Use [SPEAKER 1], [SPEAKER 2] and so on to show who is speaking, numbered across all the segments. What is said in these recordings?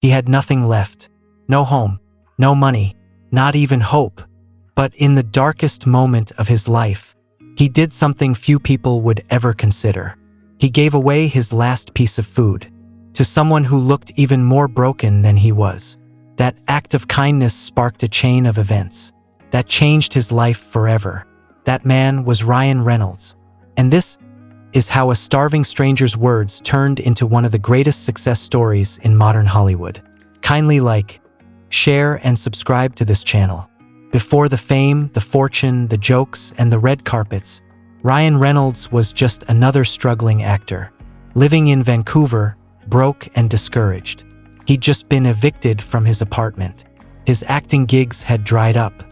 [SPEAKER 1] He had nothing left. No home, no money, not even hope. But in the darkest moment of his life, he did something few people would ever consider. He gave away his last piece of food to someone who looked even more broken than he was. That act of kindness sparked a chain of events that changed his life forever. That man was Ryan Reynolds. And this is how a starving stranger's words turned into one of the greatest success stories in modern Hollywood. Kindly like, share, and subscribe to this channel. Before the fame, the fortune, the jokes, and the red carpets, Ryan Reynolds was just another struggling actor, living in Vancouver, broke and discouraged. He'd just been evicted from his apartment. His acting gigs had dried up.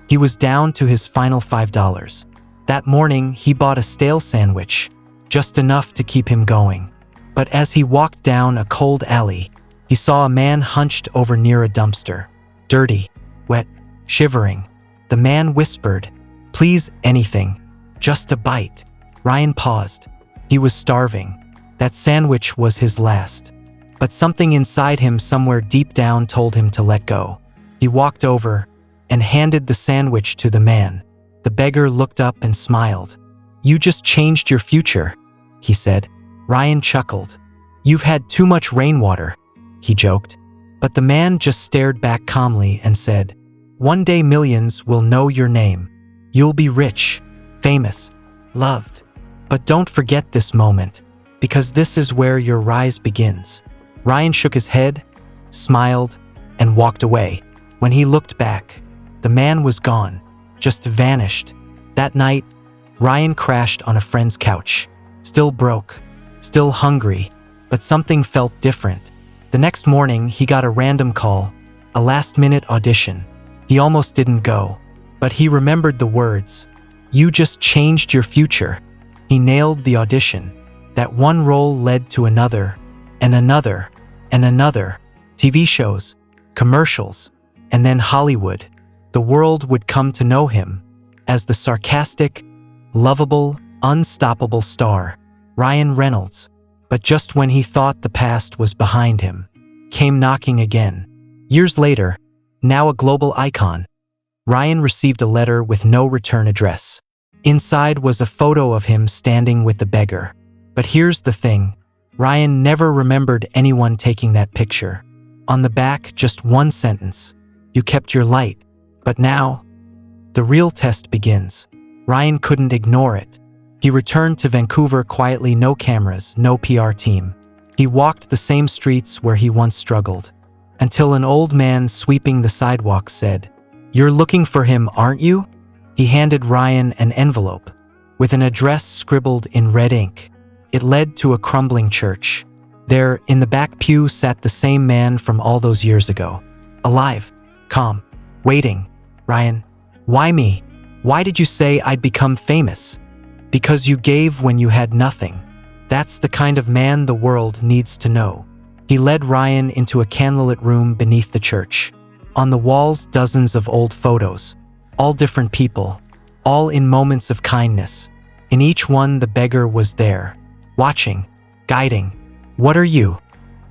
[SPEAKER 1] He was down to his final $5. That morning, he bought a stale sandwich, just enough to keep him going. But as he walked down a cold alley, he saw a man hunched over near a dumpster. Dirty, wet, shivering. The man whispered, "Please, anything. Just a bite." Ryan paused. He was starving. That sandwich was his last. But something inside him somewhere deep down told him to let go. He walked over and handed the sandwich to the man. The beggar looked up and smiled. "You just changed your future," he said. Ryan chuckled. "You've had too much rainwater," he joked. But the man just stared back calmly and said, "One day millions will know your name. You'll be rich, famous, loved. But don't forget this moment, because this is where your rise begins." Ryan shook his head, smiled, and walked away. When he looked back, the man was gone, just vanished. That night, Ryan crashed on a friend's couch, still broke, still hungry, but something felt different. The next morning, he got a random call, a last-minute audition. He almost didn't go, but he remembered the words, "You just changed your future." He nailed the audition. That one role led to another, and another, and another. TV shows, commercials, and then Hollywood. The world would come to know him as the sarcastic, lovable, unstoppable star, Ryan Reynolds. But just when he thought the past was behind him, came knocking again. Years later, now a global icon, Ryan received a letter with no return address. Inside was a photo of him standing with the beggar. But here's the thing, Ryan never remembered anyone taking that picture. On the back, just one sentence, "You kept your light." But now, the real test begins. Ryan couldn't ignore it. He returned to Vancouver quietly, no cameras, no PR team. He walked the same streets where he once struggled, until an old man sweeping the sidewalk said, "You're looking for him, aren't you?" He handed Ryan an envelope with an address scribbled in red ink. It led to a crumbling church. There, in the back pew, sat the same man from all those years ago. Alive, calm, waiting. "Ryan, why me? Why did you say I'd become famous?" "Because you gave when you had nothing. That's the kind of man the world needs to know." He led Ryan into a candlelit room beneath the church. On the walls, dozens of old photos, all different people, all in moments of kindness. In each one, the beggar was there, watching, guiding. "What are you?"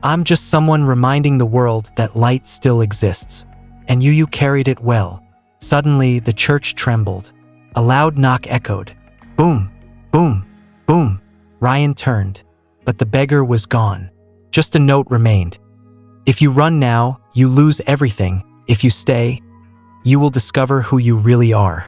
[SPEAKER 1] "I'm just someone reminding the world that light still exists. And you carried it well." Suddenly, the church trembled. A loud knock echoed. Boom, boom, boom. Ryan turned, but the beggar was gone. Just a note remained. "If you run now, you lose everything. If you stay, you will discover who you really are."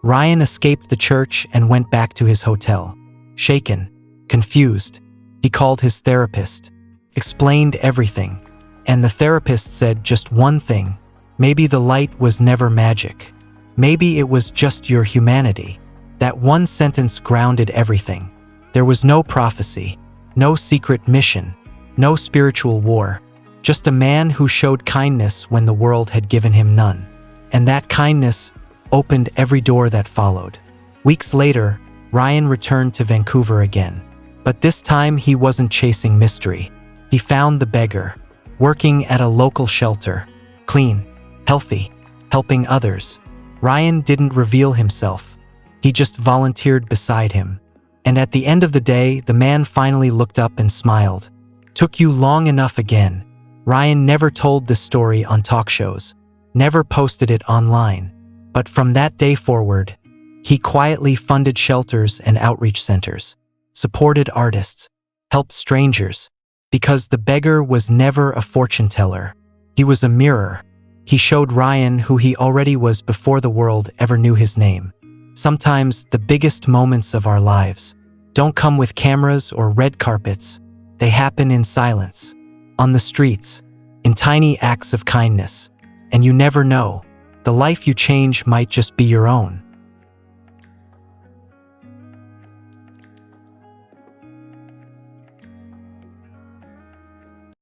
[SPEAKER 1] Ryan escaped the church and went back to his hotel. Shaken, confused, he called his therapist, explained everything. And the therapist said just one thing. Maybe the light was never magic. Maybe it was just your humanity. That one sentence grounded everything. There was no prophecy, no secret mission, no spiritual war. Just a man who showed kindness when the world had given him none. And that kindness opened every door that followed. Weeks later, Ryan returned to Vancouver again. But this time he wasn't chasing mystery. He found the beggar, working at a local shelter, clean, healthy, helping others. Ryan didn't reveal himself. He just volunteered beside him. And at the end of the day, the man finally looked up and smiled. "Took you long enough again. Ryan never told this story on talk shows, never posted it online, but from that day forward, he quietly funded shelters and outreach centers, supported artists, helped strangers, because the beggar was never a fortune teller. He was a mirror. He showed Ryan who he already was before the world ever knew his name. Sometimes the biggest moments of our lives don't come with cameras or red carpets. They happen in silence, on the streets, in tiny acts of kindness. And you never know, the life you change might just be your own.